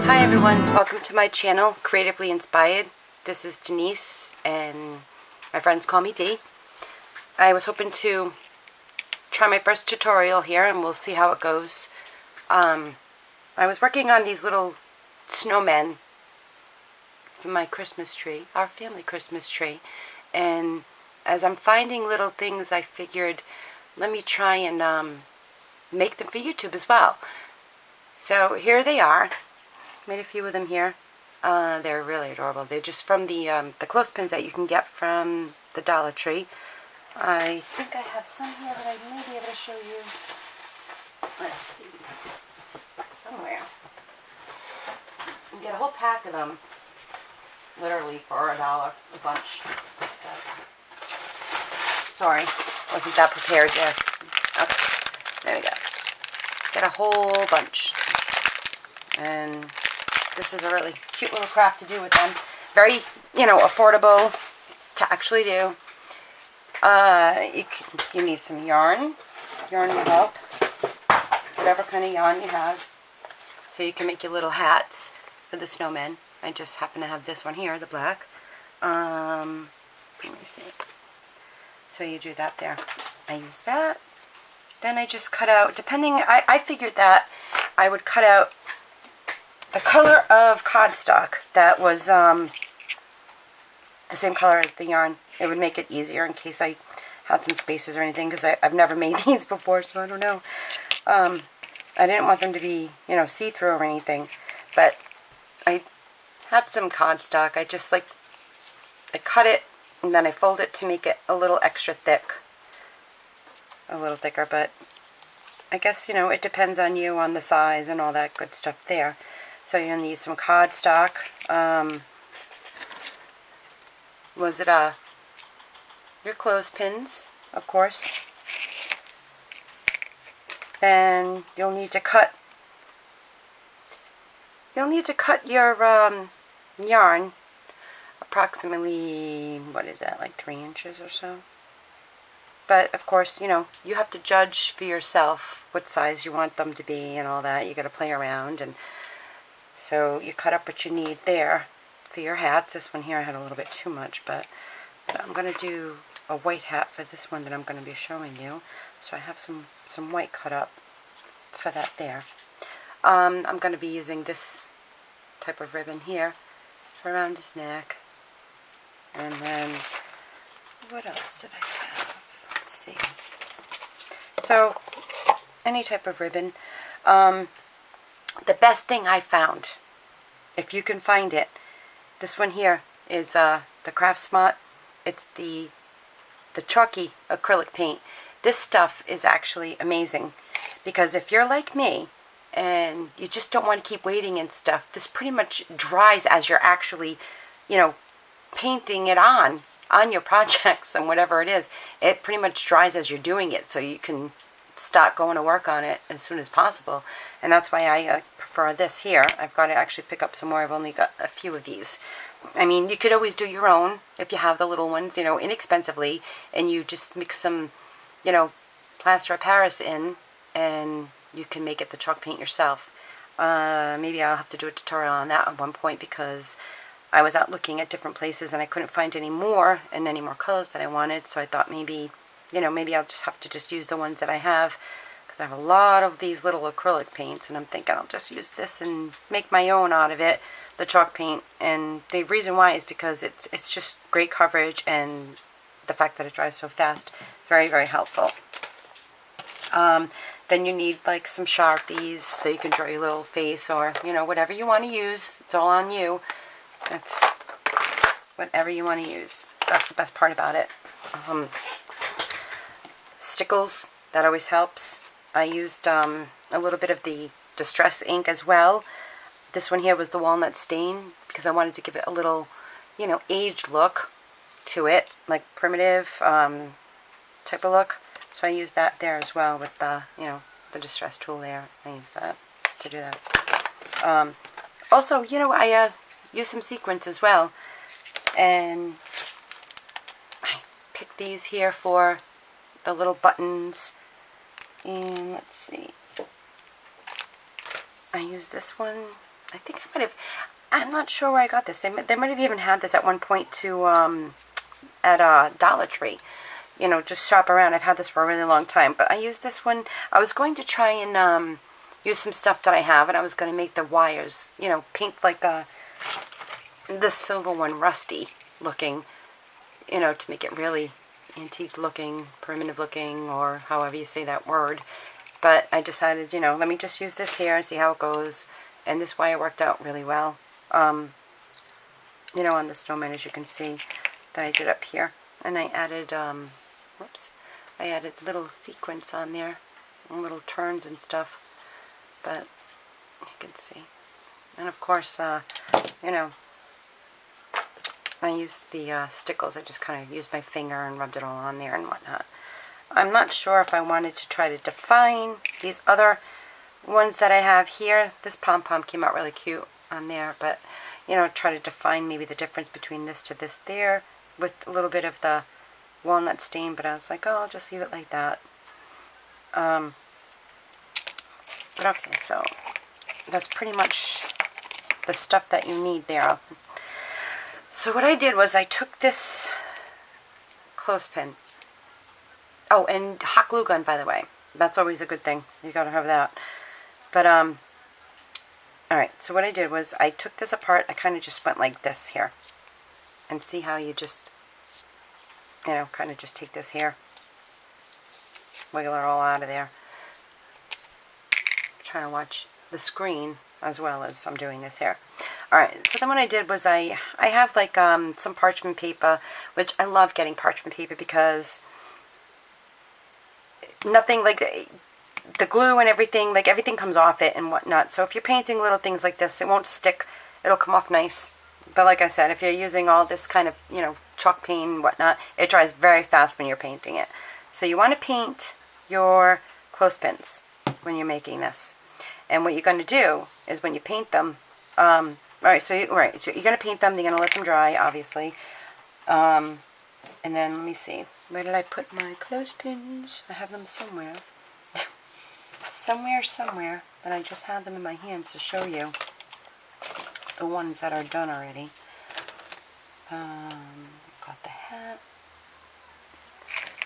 Hi everyone, welcome to my channel, Creatively Inspired. This is Denise and my friends call me Dee. I was hoping to try my first tutorial here and we'll see how it goes. I was working on these little snowmen for my Christmas tree, our family Christmas tree, and as I'm finding little things I figured let me try and make them for YouTube as well. So here they are. Made a few of them here. They're really adorable. They're just from the clothespins that you can get from the Dollar Tree. I think I have some here that I may be able to show you. Let's see. Somewhere. You can get a whole pack of them, literally for $1 a bunch. Sorry, wasn't that prepared there. Okay, there we go. Get a whole bunch. And this is a really cute little craft to do with them. Very, affordable to actually do. You need some yarn. Yarn will help. Whatever kind of yarn you have. So you can make your little hats for the snowmen. I just happen to have this one here, the black. Let me see. So you do that there. I use that. Then I just cut out, I figured that I would cut out the color of cardstock that was the same color as the yarn. It would make it easier in case I had some spaces or anything, because I've never made these before, so I don't know. I didn't want them to be, see-through or anything, but I had some cardstock. I just I cut it and then I fold it to make it a little extra thick. A little thicker, but I guess, it depends on you, on the size and all that good stuff there. So you're going to use some cardstock. Your clothespins, of course. Then you'll need to cut your yarn approximately, what is that, like 3 inches or so? But of course, you have to judge for yourself what size you want them to be and all that. You got to play around, and so you cut up what you need there for your hats. This one here I had a little bit too much, but I'm going to do a white hat for this one that I'm going to be showing you. So I have some white cut up for that there. I'm going to be using this type of ribbon here for around his neck. And then, what else did I have? Let's see. So, any type of ribbon. The best thing I found, if you can find it, this one here is the Craft Smart. It's the chalky acrylic paint. This stuff is actually amazing, because if you're like me and you just don't want to keep waiting and stuff, this pretty much dries as you're actually, painting it on your projects and whatever it is. It pretty much dries as you're doing it, so you can start going to work on it as soon as possible. And that's why I prefer this here. I've got to actually pick up some more. I've only got a few of these. I mean, you could always do your own if you have the little ones, inexpensively, and you just mix some, plaster of Paris in, and you can make it the chalk paint yourself. Maybe I'll have to do a tutorial on that at one point, because I was out looking at different places and I couldn't find any more colors that I wanted, so I thought maybe maybe I'll just have to use the ones that I have, because I have a lot of these little acrylic paints, and I'm thinking I'll just use this and make my own out of it, the chalk paint. And the reason why is because it's just great coverage, and the fact that it dries so fast, very, very helpful. Then you need like some Sharpies so you can draw your little face, or whatever you want to use. It's all on you. That's whatever you want to use. That's the best part about it. Stickles, that always helps. I used a little bit of the Distress ink as well. This one here was the walnut stain, because I wanted to give it a little, aged look to it, like primitive type of look. So I used that there as well with the, the Distress tool there. I use that to do that. Also, I use some sequins as well. And I picked these here for the little buttons. And let's see. I use this one. I think I might have, I'm not sure where I got this. They might have even had this at one point to, at Dollar Tree. You know, just shop around. I've had this for a really long time. But I used this one. I was going to try and use some stuff that I have. And I was going to make the wires, you know, paint like this silver one rusty looking. You know, to make it really antique looking, primitive looking, or however you say that word. But I decided, you know, let me just use this here and see how it goes. And this wire worked out really well. You know, on the snowman, as you can see, that I did up here. And I added, whoops, I added little sequins on there, and little turns and stuff. But you can see. And of course, you know, I used the stickles. I just kind of used my finger and rubbed it all on there and whatnot. I'm not sure if I wanted to try to define these other ones that I have here. This pom-pom came out really cute on there, but, you know, try to define maybe the difference between this to this there with a little bit of the walnut stain, but I was like, oh, I'll just leave it like that. But okay, so that's pretty much the stuff that you need there. So what I did was I took this clothespin. Oh, and hot glue gun, by the way. That's always a good thing. You gotta have that. But, alright, so what I did was I took this apart. I kind of just went like this here. And see how you just, you know, kind of just take this here. Wiggle it all out of there. I'm trying to watch the screen as well as I'm doing this here. Alright, so then what I did was I have like some parchment paper, which I love getting parchment paper because nothing like the glue and everything, like everything comes off it and whatnot. So if you're painting little things like this, it won't stick. It'll come off nice. But like I said, if you're using all this kind of, you know, chalk paint and whatnot, it dries very fast when you're painting it. So you want to paint your clothespins when you're making this. And what you're going to do is when you paint them, so you're going to paint them, you're going to let them dry, obviously. And then, let me see, where did I put my clothespins? I have them somewhere. somewhere, but I just had them in my hands to show you the ones that are done already. Got the hat.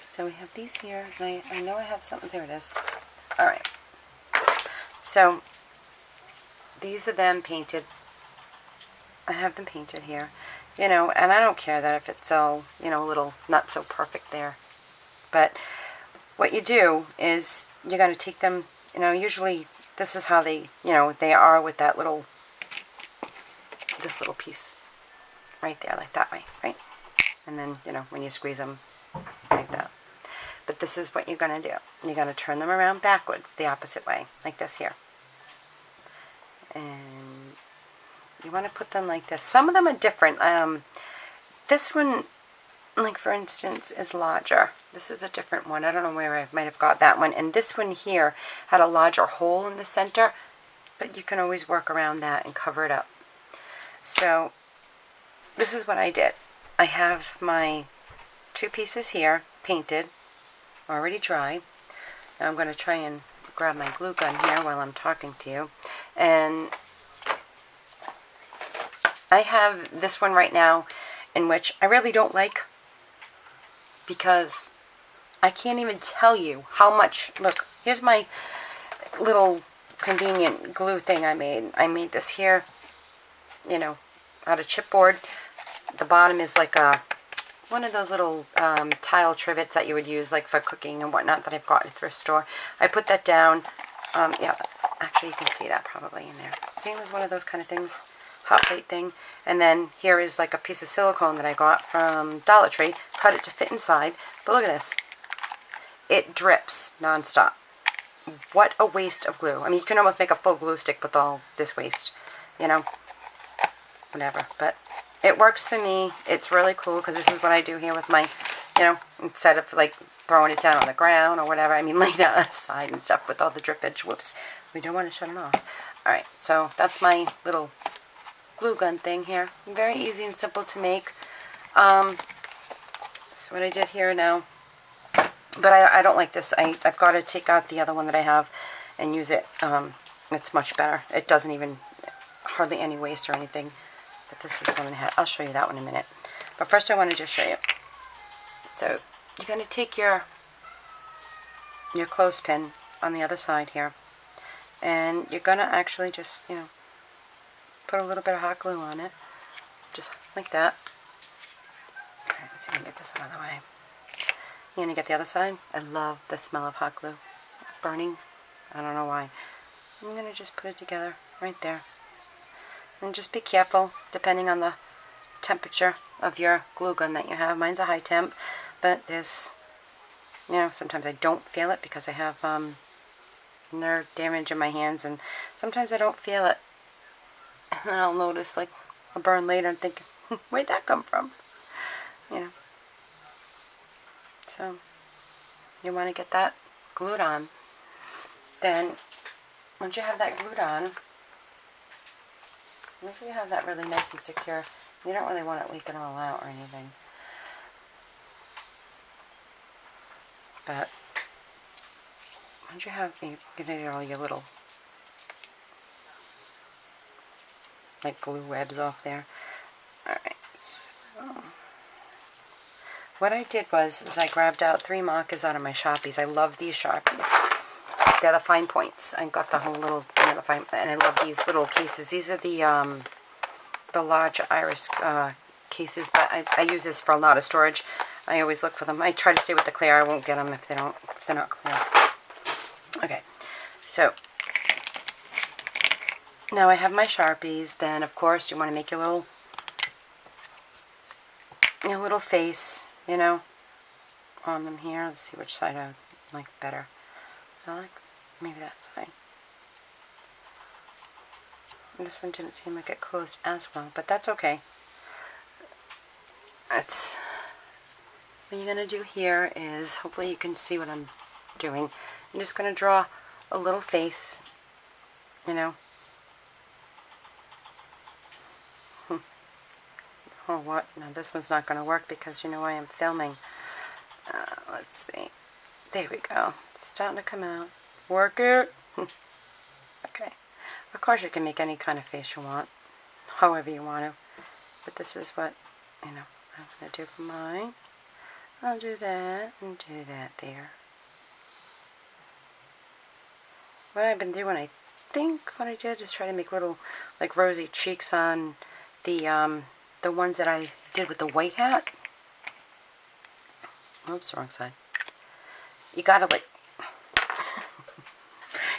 So we have these here, and I know I have something, there it is. Alright, so these are them painted. I have them painted here, you know, and I don't care that if it's all, you know, a little not so perfect there. But what you do is you're going to take them, you know, usually this is how they, you know, they are with that little, this little piece right there, like that way, right? And then, you know, when you squeeze them like that. But this is what you're going to do. You're going to turn them around backwards, the opposite way, like this here. And you want to put them like this. Some of them are different. This one, like for instance, is larger. This is a different one. I don't know where I might have got that one. And this one here had a larger hole in the center, but you can always work around that and cover it up. So this is what I did. I have my two pieces here painted, already dry. Now I'm going to try and grab my glue gun here while I'm talking to you. And I have this one right now, in which I really don't like, because I can't even tell you how much, look, here's my little convenient glue thing I made. I made this here, you know, out of chipboard. The bottom is like a, one of those little tile trivets that you would use like for cooking and whatnot that I've got at a thrift store. I put that down. Yeah, actually you can see that probably in there. See, it was one of those kind of things. Hot plate thing. And then here is like a piece of silicone that I got from Dollar Tree. Cut it to fit inside. But look at this. It drips nonstop. What a waste of glue. I mean, you can almost make a full glue stick with all this waste. You know? Whatever. But it works for me. It's really cool because this is what I do here with my, you know, instead of like throwing it down on the ground or whatever. I mean, lay that aside and stuff with all the drippage. Whoops. We don't want to shut it off. Alright, so that's my little glue gun thing here. Very easy and simple to make. So what I did here now, but I don't like this. I've got to take out the other one that I have and use it. It's much better. It doesn't even, hardly any waste or anything. But this is one I had. I'll show you that one in a minute. But first I want to just show you. So you're going to take your clothespin on the other side here, and you're going to actually just, you know, put a little bit of hot glue on it, just like that. Alright, let's see if I can get this out of the way. You're going to get the other side. I love the smell of hot glue. Burning, I don't know why. I'm going to just put it together right there. And just be careful, depending on the temperature of your glue gun that you have. Mine's a high temp, but there's, you know, sometimes I don't feel it because I have nerve damage in my hands, and sometimes I don't feel it. And I'll notice like a burn later and think, where'd that come from? You know. So you want to get that glued on. Then once you have that glued on, make sure you have that really nice and secure. You don't really want it leaking all out or anything. But once you have, you get all your little like glue webs off there. Alright, so what I did was I grabbed out 3 markers out of my Sharpies. I love these Sharpies. They're the fine points. I got the whole little thing of the fine, and I love these little cases. These are the large iris cases, but I use this for a lot of storage. I always look for them. I try to stay with the clear. I won't get them if they're not clear. Okay, so now I have my Sharpies. Then of course you want to make your little face, you know, on them here. Let's see which side I like better. I like maybe that side. And this one didn't seem like it closed as well, but that's okay. That's what you're going to do here is, hopefully you can see what I'm doing. I'm just going to draw a little face, you know. Oh, what? No, this one's not going to work because you know I am filming. Let's see. There we go. It's starting to come out. Work it. Okay. Of course you can make any kind of face you want, however you want to. But this is what, you know, I'm going to do for mine. I'll do that and do that there. What I've been doing, I think what I did is try to make little, like, rosy cheeks on the ones that I did with the white hat. Oops, wrong side. You gotta, like,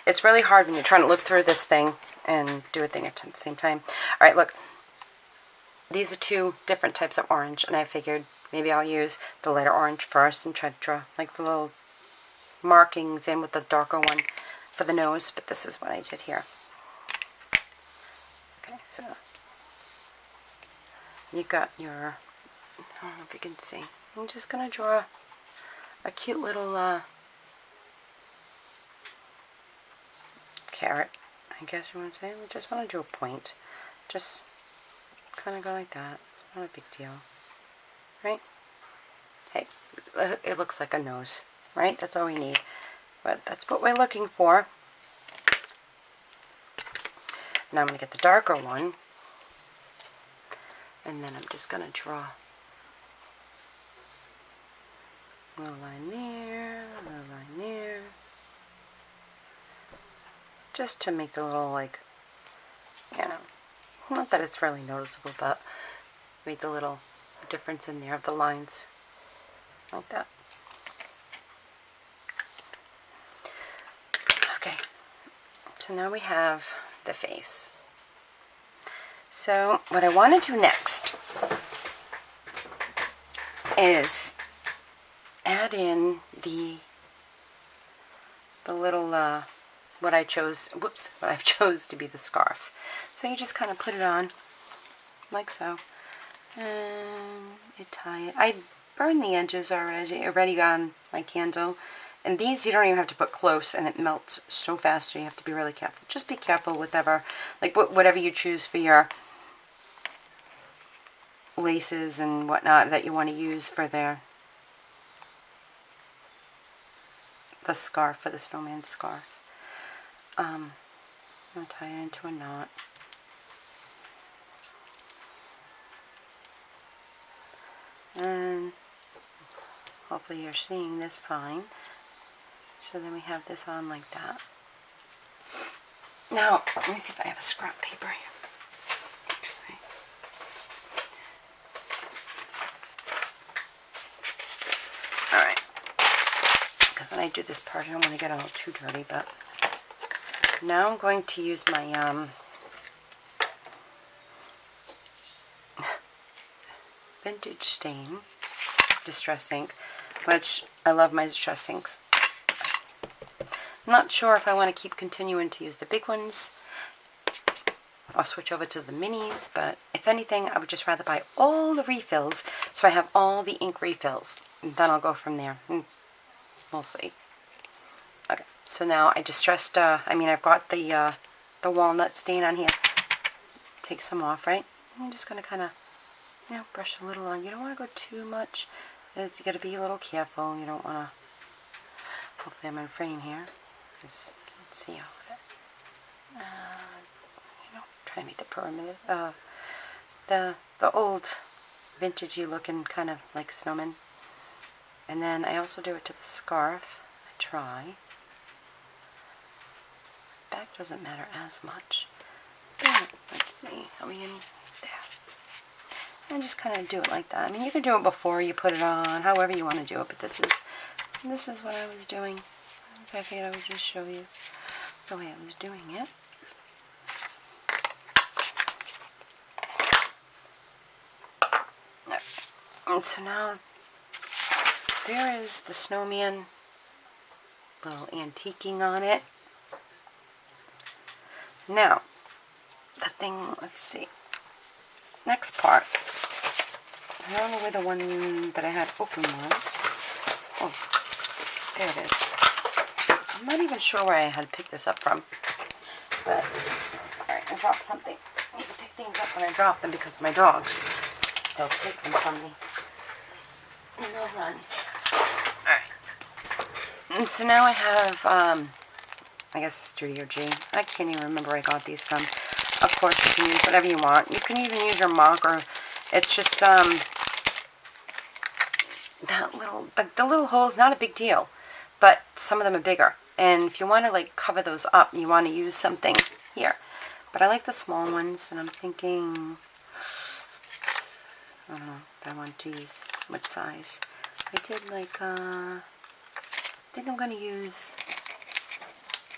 it's really hard when you're trying to look through this thing and do a thing at the same time. Alright, look. These are 2 different types of orange, and I figured maybe I'll use the lighter orange first and try to draw, like, the little markings in with the darker one for the nose, but this is what I did here. Okay, so you got your, I don't know if you can see. I'm just going to draw a cute little carrot, I guess you want to say. We just want to do a point. Just kind of go like that. It's not a big deal. Right? Hey, it looks like a nose. Right? That's all we need. But that's what we're looking for. Now I'm going to get the darker one. And then I'm just going to draw a little line there, a little line there. Just to make a little, like, you know, not that it's really noticeable, but make the little difference in there of the lines. Like that. Okay. So now we have the face. So what I want to do next is add in the little what I've chose to be the scarf. So you just kind of put it on like so, and you tie it. I burned the edges already on my candle, and these you don't even have to put close, and it melts so fast, so you have to be really careful. Just be careful with whatever you choose for your laces and whatnot that you want to use for the scarf, for the snowman scarf. I'll tie it into a knot. And hopefully you're seeing this fine. So then we have this on like that. Now, let me see if I have a scrap paper here. Alright. Because when I do this part, I don't want to get all too dirty, but now I'm going to use my vintage stain distress ink, which I love my distress inks. I'm not sure if I want to keep continuing to use the big ones. I'll switch over to the minis, but if anything, I would just rather buy all the refills so I have all the ink refills. And then I'll go from there. We'll see. Okay, so now I distressed, I've got the walnut stain on here. Take some off, right? I'm just going to kind of, brush a little on. You don't want to go too much. You got to be a little careful. You don't want to, hopefully I'm in frame here. Just see all of it. Try to make the perimeter, the old vintagey looking kind of like snowman. And then I also do it to the scarf. I try. Back doesn't matter as much. But let's see, are we in there? And just kind of do it like that. I mean, you can do it before you put it on, however you want to do it. But this is what I was doing. I figured I would just show you the way I was doing it. And so now there is the snowman, little antiquing on it. Now, the thing, let's see, next part, I don't know where the one that I had open was. Oh, there it is. I'm not even sure where I had picked this up from, but, alright, I dropped something. I need to pick things up when I drop them because of my dogs. They'll take them from me. And they'll run. Alright. And so now I have, I guess Studio G. I can't even remember where I got these from. Of course, you can use whatever you want. You can even use your marker. It's just, that little, the little hole's not a big deal. But some of them are bigger. And if you want to, like, cover those up, you want to use something here. But I like the small ones, and I'm thinking, I don't know if I want to use what size. I did like, I think I'm going to use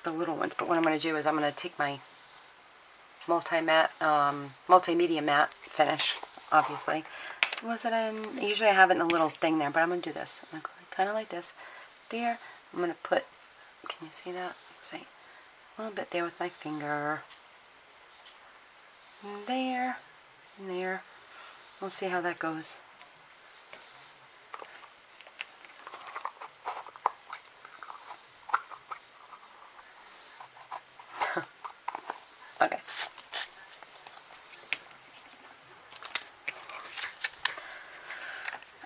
the little ones, but what I'm going to do is I'm going to take my multimedia matte finish, obviously. Was it in, usually I have it in a little thing there, but I'm going to do this. I'm going to go kind of like this. There, I'm going to put, can you see that? Let's see, a little bit there with my finger. And there, and there. We'll see how that goes. Okay.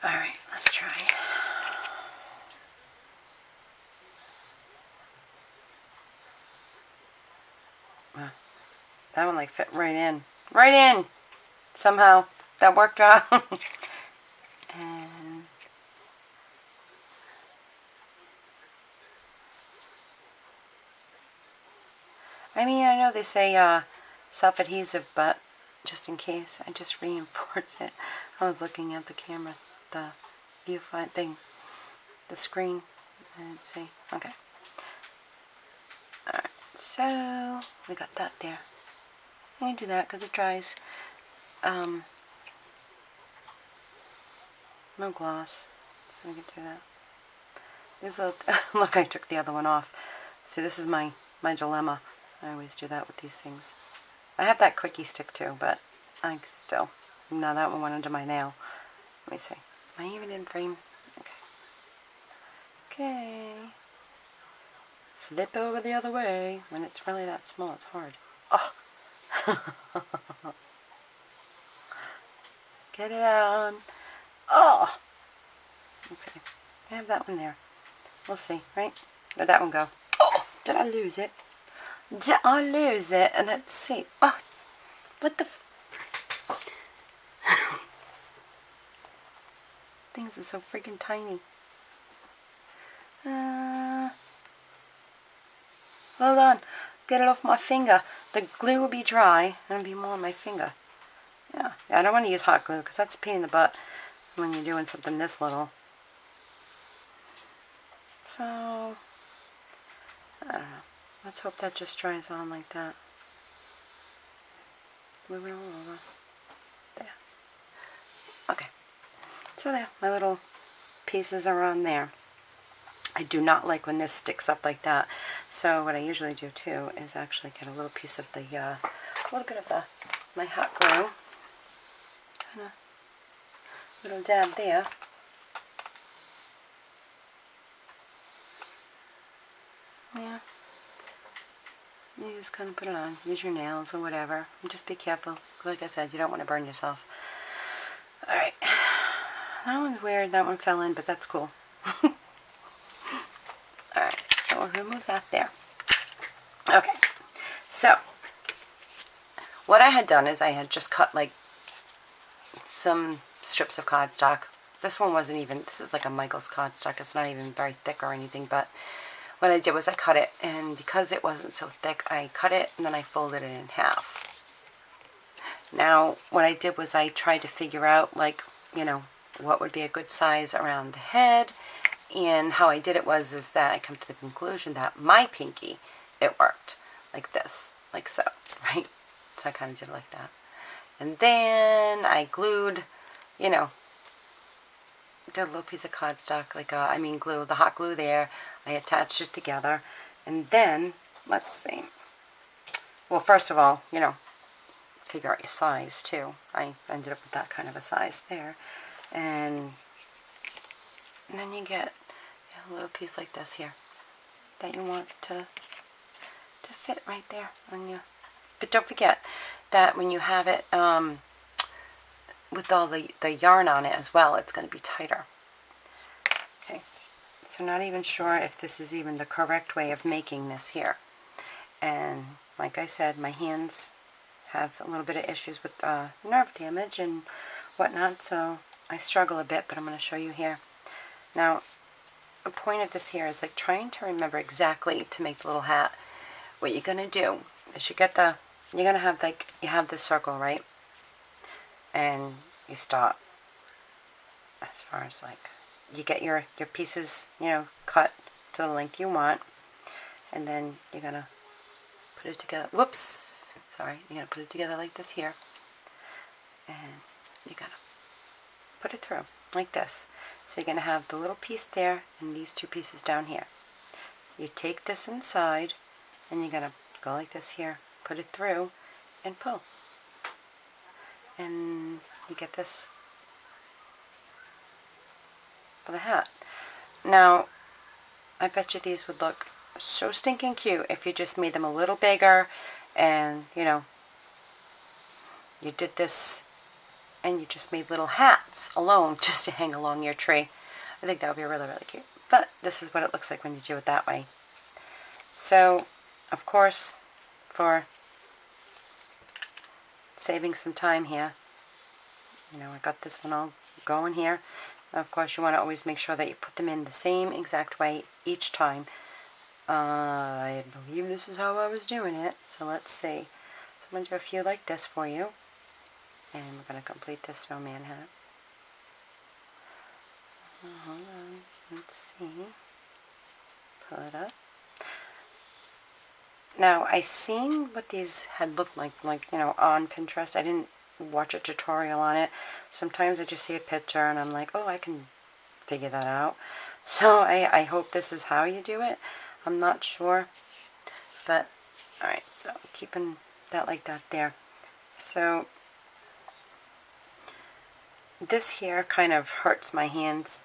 Alright, let's try. That one like fit right in. Right in! Somehow. That worked out. And I mean, I know they say self-adhesive, but just in case, I just reinforce it. I was looking at the camera, the viewfinder thing, the screen, and see. Okay. Alright, so we got that there. I'm going to do that because it dries. No gloss, so we can do that. This little look, I took the other one off. See, this is my dilemma. I always do that with these things. I have that quickie stick too, but I still. Now that one went under my nail. Let me see. Am I even in frame? Okay. Okay. Flip over the other way. When it's really that small, it's hard. Oh. Get it on. Oh! Okay. I have that one there. We'll see, right? Where'd that one go? Oh! Did I lose it? Did I lose it? And let's see. Oh! What the... Things are so freaking tiny. Hold on. Get it off my finger. The glue will be dry and it'll be more on my finger. Yeah, I don't want to use hot glue because that's a pain in the butt when you're doing something this little. So, I don't know. Let's hope that just dries on like that. Move it all over. There. Okay. So there, my little pieces are on there. I do not like when this sticks up like that. So what I usually do too is actually get a little piece of the, a little bit of my hot glue. Kind of little dab there. Yeah. You just kind of put it on. Use your nails or whatever. And just be careful. Like I said, you don't want to burn yourself. Alright. That one's weird. That one fell in, but that's cool. Alright, so we'll remove that there. Okay, so what I had done is I had just cut like some strips of cardstock. This one wasn't even, this is like a Michael's cardstock. It's not even very thick or anything, but what I did was I cut it, and because it wasn't so thick, I cut it and then I folded it in half. Now, what I did was I tried to figure out, like, you know, what would be a good size around the head. And how I did it is that I come to the conclusion that my pinky, it worked like this, like so, right? So I kind of did it like that. And then I glued, you know, did a little piece of cardstock, like glue, the hot glue there. I attached it together. And then, let's see. Well, first of all, you know, figure out your size too. I ended up with that kind of a size there. And then you get a little piece like this here that you want to fit right there on you. But don't forget that when you have it with all the yarn on it as well, it's going to be tighter. Okay, so not even sure if this is even the correct way of making this here. And like I said, my hands have a little bit of issues with nerve damage and whatnot, so I struggle a bit, but I'm going to show you here. Now, the point of this here is like trying to remember exactly to make the little hat. What you're going to do is you're going to have like, you have this circle, right? And you start as far as like, you get your pieces, you know, cut to the length you want. And then you're going to put it together. Whoops. Sorry. You're going to put it together like this here. And you're going to put it through like this. So you're going to have the little piece there and these two pieces down here. You take this inside and you're going to go like this here, put it through and pull. And you get this for the hat. Now, I bet you these would look so stinking cute if you just made them a little bigger and, you know, you did this and you just made little hats alone just to hang along your tree. I think that would be really, really cute. But this is what it looks like when you do it that way. So, of course, for saving some time here, you know, I got this one all going here. Of course, you want to always make sure that you put them in the same exact way each time. I believe this is how I was doing it. So let's see. So I'm going to do a few like this for you. And we're going to complete this snowman hat. Hold on. Let's see. Pull it up. Now, I seen what these had looked like, you know, on Pinterest. I didn't watch a tutorial on it. Sometimes I just see a picture and I'm like, oh, I can figure that out. So I hope this is how you do it. I'm not sure. But, alright, so keeping that like that there. So, this here kind of hurts my hands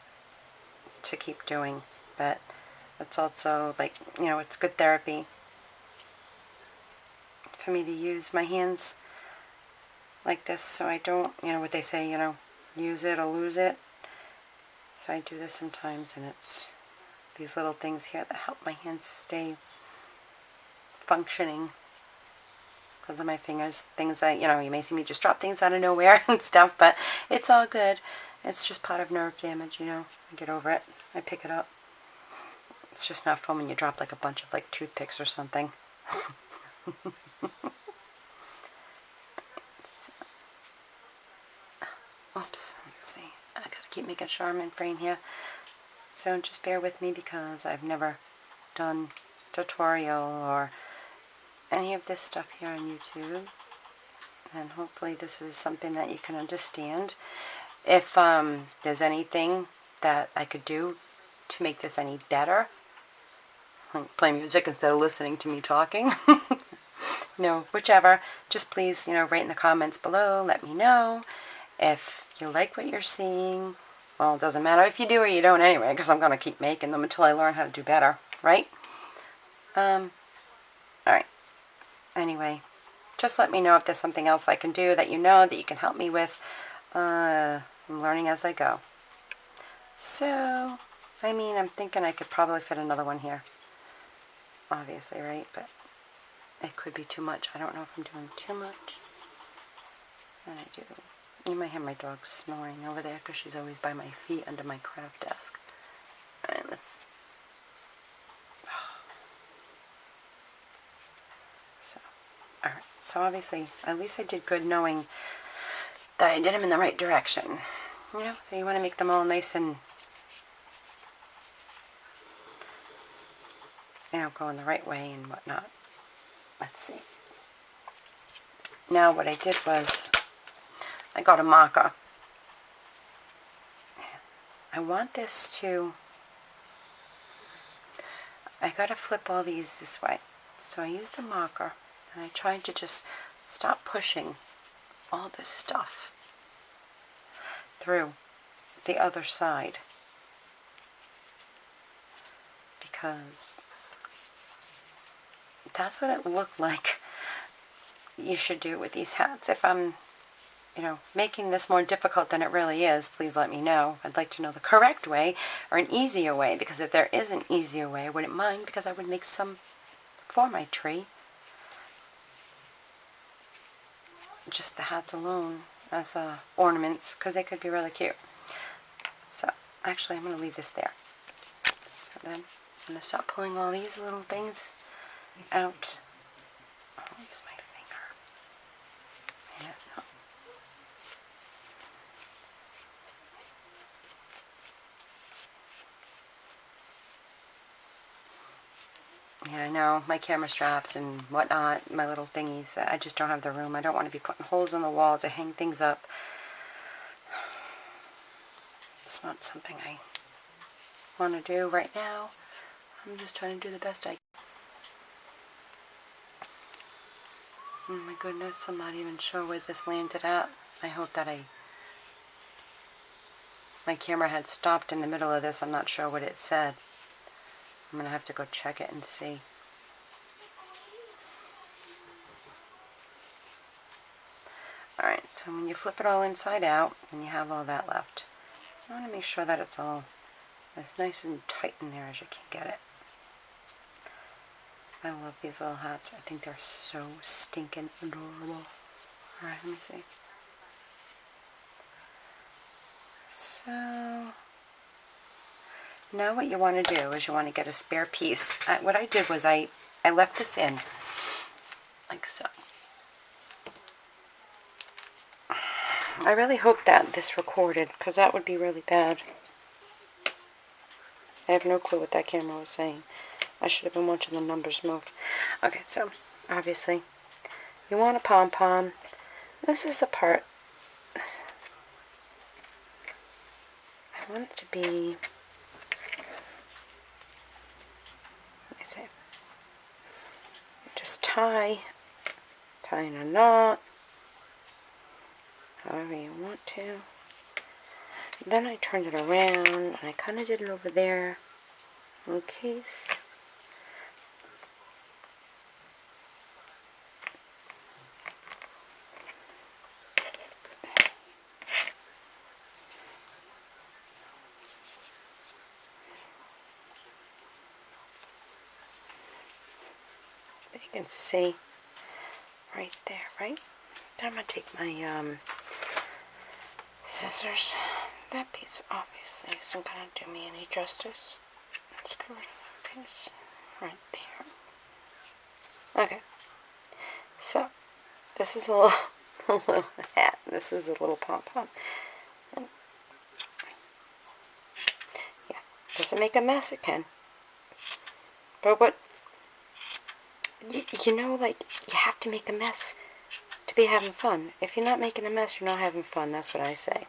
to keep doing, but it's also like, you know, it's good therapy for me to use my hands like this so I don't, you know what they say, you know, use it or lose it. So I do this sometimes, and it's these little things here that help my hands stay functioning because of my fingers. Things that, you know, you may see me just drop things out of nowhere and stuff, but it's all good. It's just part of nerve damage, you know. I get over it. I pick it up. It's just not fun when you drop like a bunch of like toothpicks or something. Oops, let's see. I gotta keep making sure I'm in frame here. So just bear with me because I've never done tutorial or any of this stuff here on YouTube. And hopefully this is something that you can understand. If there's anything that I could do to make this any better, like play music instead of listening to me talking. No, whichever. Just please, you know, write in the comments below. Let me know if you like what you're seeing. Well, it doesn't matter if you do or you don't anyway, because I'm going to keep making them until I learn how to do better, right? Alright. Anyway, just let me know if there's something else I can do that you know that you can help me with. I'm learning as I go. So, I mean, I'm thinking I could probably fit another one here. Obviously, right? But it could be too much. I don't know if I'm doing too much. And I do. You might hear my dog snoring over there because she's always by my feet under my craft desk. Alright, let's... Alright, so obviously, at least I did good knowing that I did them in the right direction. You know, so you want to make them all nice and, you know, going the right way and whatnot. Let's see. Now what I did was, I got a marker. I want this to, I gotta flip all these this way. So I used the marker and I tried to just stop pushing all this stuff through the other side, because that's what it looked like you should do with these hats. If I'm, you know, making this more difficult than it really is, please let me know. I'd like to know the correct way or an easier way, because if there is an easier way, I wouldn't mind, because I would make some for my tree. Just the hats alone as ornaments, because they could be really cute. So, actually, I'm going to leave this there. So then, I'm going to start pulling all these little things out. I'll use my finger. Yeah, no. Yeah, I know, my camera straps and whatnot, my little thingies, I just don't have the room. I don't want to be putting holes in the wall to hang things up. It's not something I want to do right now. I'm just trying to do the best I can. Oh my goodness, I'm not even sure where this landed at. I hope that my camera had stopped in the middle of this. I'm not sure what it said. I'm going to have to go check it and see. Alright, so when you flip it all inside out, and you have all that left, I want to make sure that it's all as nice and tight in there as you can get it. I love these little hats. I think they're so stinking adorable. Alright, let me see. So, now what you want to do is you want to get a spare piece. What I did was I left this in, like so. I really hope that this recorded, because that would be really bad. I have no clue what that camera was saying. I should have been watching the numbers move. Okay, so, obviously, you want a pom-pom. This is the part. I want it to be, let me see. Just tying a knot, however you want to. Then I turned it around, and I kind of did it over there, in case. You can see right there, right? Then I'm going to take my scissors, that piece obviously isn't going to do me any justice. Let's get rid of that piece right there. Okay, so this is a little, a little hat. This is a little pom-pom. Yeah, does it make a mess? It can. But what, you know, like, you have to make a mess to be having fun. If you're not making a mess, you're not having fun. That's what I say.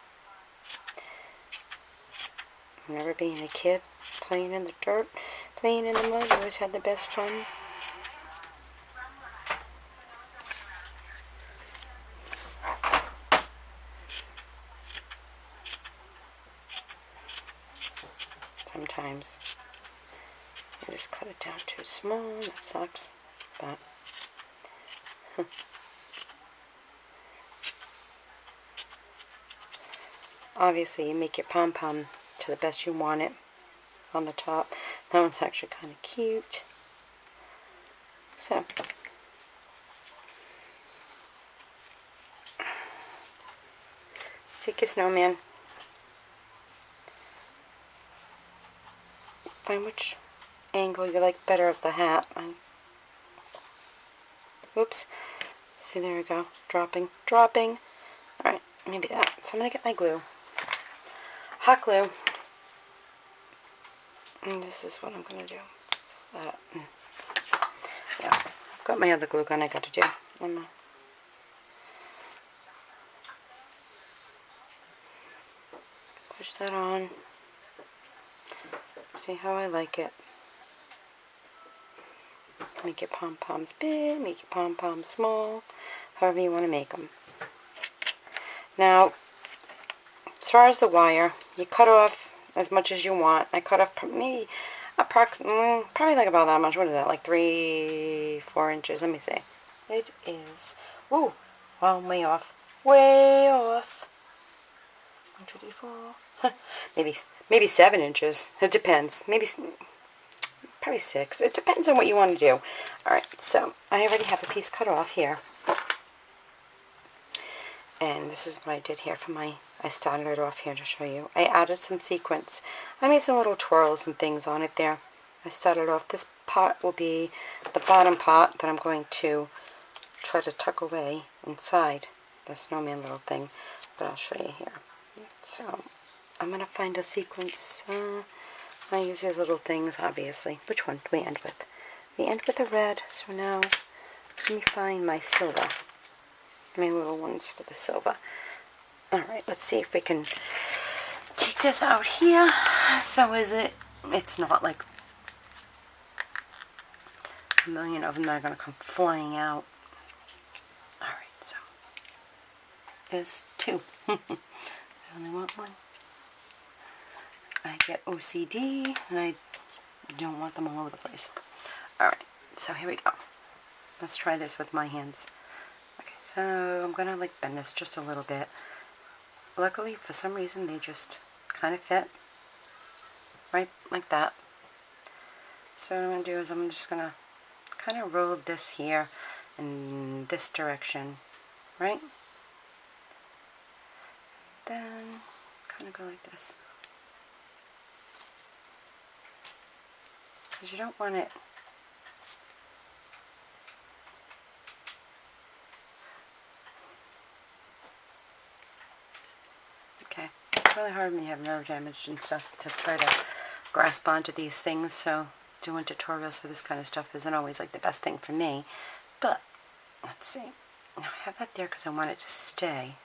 Remember being a kid, playing in the dirt, playing in the mud, you always had the best fun. Sometimes I just cut it down too small. That sucks, but obviously you make your pom-pom to the best you want it on the top. That one's actually kind of cute. So take your snowman, find which angle you like better of the hat. Oops. See, there we go. Dropping. Alright, maybe that. So I'm going to get my glue. Hot glue. And this is what I'm going to do. Yeah, I've got my other glue gun I got to do. Push that on. See how I like it. Make your pom-poms big, make your pom-poms small, however you want to make them. Now, as far as the wire, you cut off as much as you want. I cut off maybe approximately, probably like about that much. What is that, like 3-4 inches? Let me see. It is, ooh, well, way off. Way off. 1, 2, 3, 4. maybe 7 inches. It depends. Probably 6. It depends on what you want to do. Alright, so I already have a piece cut off here. And this is what I did here for I started it off here to show you. I added some sequins. I made some little twirls and things on it there. I started off, this part will be the bottom part that I'm going to try to tuck away inside the snowman little thing. But I'll show you here. So, I'm going to find a sequence. I use these little things, obviously. Which one do we end with? We end with the red, so now let me find my silver. My little ones for the silver. Alright, let's see if we can take this out here. So it's not like a million of them that are going to come flying out. Alright, so there's 2. I only want 1. I get OCD, and I don't want them all over the place. Alright, so here we go. Let's try this with my hands. Okay, so I'm going to like bend this just a little bit. Luckily, for some reason, they just kind of fit. Right like that. So what I'm going to do is I'm just going to kind of roll this here in this direction. Right? Then kind of go like this. Because you don't want it okay. It's really hard when you have nerve damage and stuff to try to grasp onto these things, so doing tutorials for this kind of stuff isn't always like the best thing for me. But let's see. Now I have that there because I want it to stay.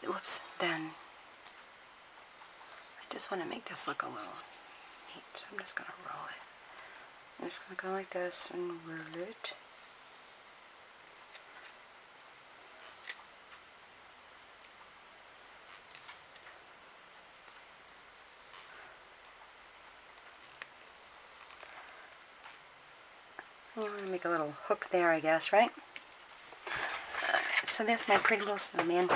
Whoops, then I just want to make this look a little neat. So I'm just going to roll it. I'm just going to go like this and roll it. You want to make a little hook there, I guess, right? So there's my pretty little snowman.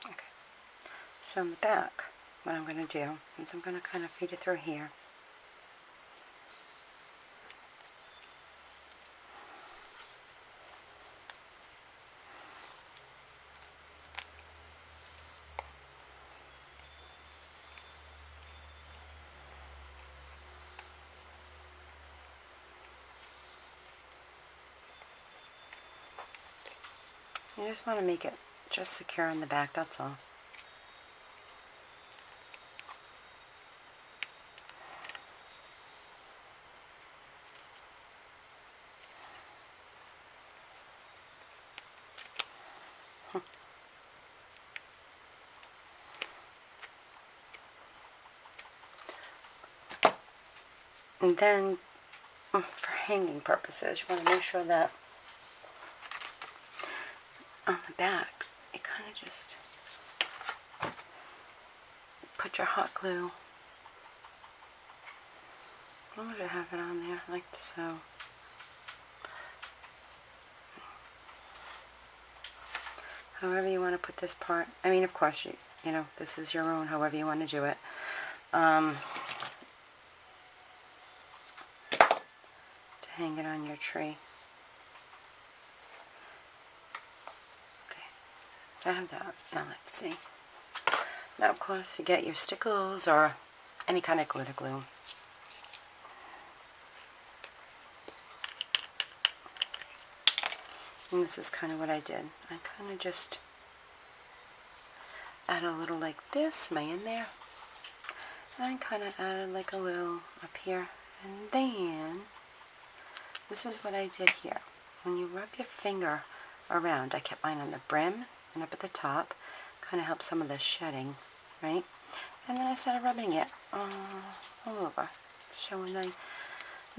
Okay. So in the back, what I'm going to do is I'm going to kind of feed it through here. You just want to make it just secure on the back, that's all. And then, for hanging purposes, you want to make sure that on the back, you kind of just put your hot glue. As long as you have it on there, like so. However you want to put this part. I mean, of course, you know, this is your own, however you want to do it. To hang it on your tree. Okay, so I have that. Now let's see. Now, of course, you get your stickles or any kind of glitter glue. And this is kind of what I did. I kind of just add a little like this, am I in there? And I kind of added like a little up here. And then, this is what I did here. When you rub your finger around, I kept mine on the brim and up at the top. Kind of helps some of the shedding, right? And then I started rubbing it all over. Showing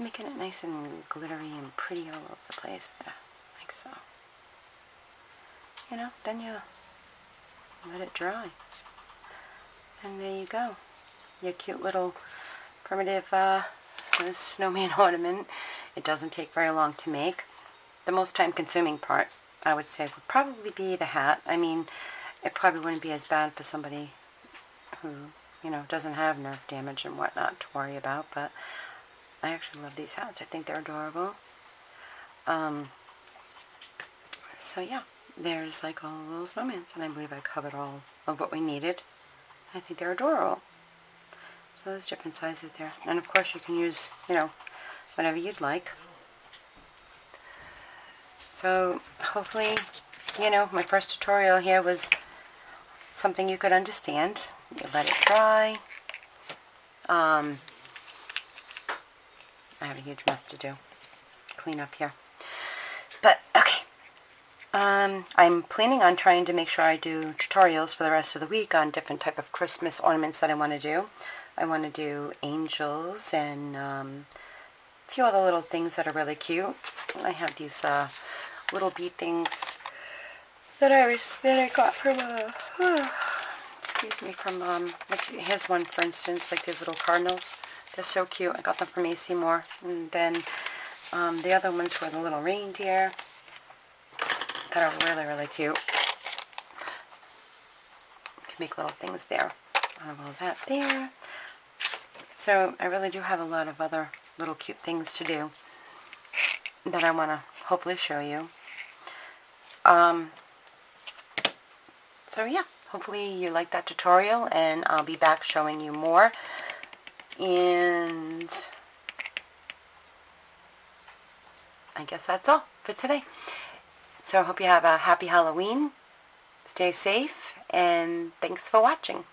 making it nice and glittery and pretty all over the place there. Like so. You know, then you let it dry. And there you go. Your cute little primitive snowman ornament. It doesn't take very long to make. The most time consuming part, I would say, would probably be the hat. I mean, it probably wouldn't be as bad for somebody who, you know, doesn't have nerve damage and whatnot to worry about, but I actually love these hats. I think they're adorable. So yeah, there's like all the little snowmans, and I believe I covered all of what we needed. I think they're adorable. So there's different sizes there. And of course you can use, you know, whatever you'd like. So hopefully, you know, my first tutorial here was something you could understand. You let it dry. I have a huge mess to do. Clean up here. But, okay. I'm planning on trying to make sure I do tutorials for the rest of the week on different type of Christmas ornaments that I want to do. I want to do angels and a few other little things that are really cute. I have these little bead things that I got from excuse me, from like, here's one for instance, like these little cardinals. They're so cute. I got them from AC Moore. And then the other ones were the little reindeer that are really, really cute. You can make little things there. I have all that there. So I really do have a lot of other little cute things to do that I want to hopefully show you. So yeah, hopefully you like that tutorial, and I'll be back showing you more. And I guess that's all for today. So I hope you have a happy Halloween. Stay safe, and thanks for watching.